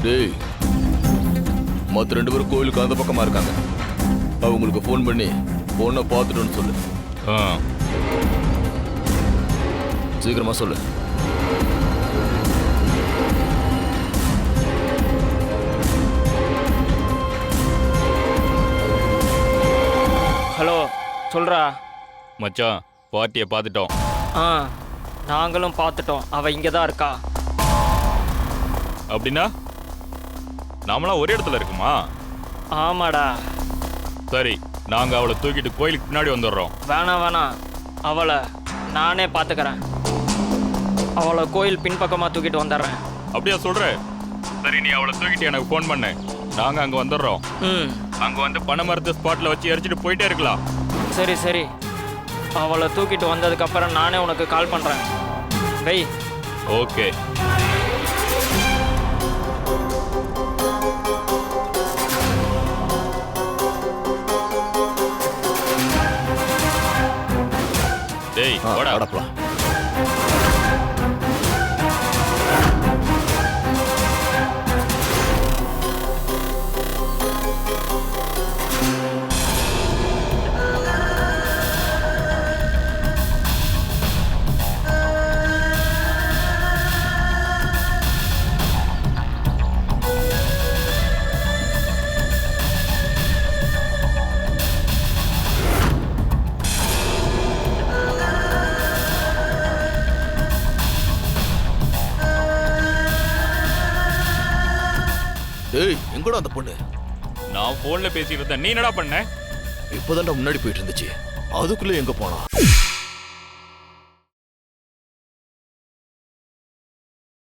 டேய், மற்ற 2 பேரும் கோயிலுக்கு அந்த பக்கமா இருக்காங்க. அவங்களுக்கு ஃபோன் பண்ணி பொண்ணை பார்த்துட்டோன்னு சொல்லு. சீக்கிரமா சொல்லு. ஹலோ, சொல்றா. மச்சான், பார்ட்டியை பார்த்துட்டோம். நாங்களும் பார்த்துட்டோம். அவ இங்கே தான் இருக்கா. அப்படின்னா நாமளாம் ஒரே இடத்துல இருக்குமா? ஆமாடா. சரி, நாங்கள் அவளை தூக்கிட்டு கோயிலுக்கு பின்னாடி வந்துடுறோம். வேணாம், அவளை நானே பார்த்துக்கிறேன். அவளை கோயில் பின்பக்கமாக தூக்கிட்டு வந்துடுறேன். அப்படியா சொல்கிற? சரி, நீ அவளை தூக்கிட்டு எனக்கு ஃபோன் பண்ணு. நாங்கள் அங்கே வந்துடுறோம். அங்கே வந்து பனை மரத்து ஸ்பாட்டில் வச்சு எரிச்சிட்டு போயிட்டே இருக்கலாம். சரி, அவளை தூக்கிட்டு வந்ததுக்கப்புறம் நானே உனக்கு கால் பண்ணுறேன். வெய். ஓகே. டேய், வாடா. அடப்பலாம். டேய், எங்கடா அந்த பொண்ணு? நான் ஃபோனில் பேசிட்டு இருந்தேன். நீ என்னடா பண்ண? இப்போதான்டா முன்னாடி போயிட்டு இருந்துச்சு. அதுக்குள்ள எங்க போனா?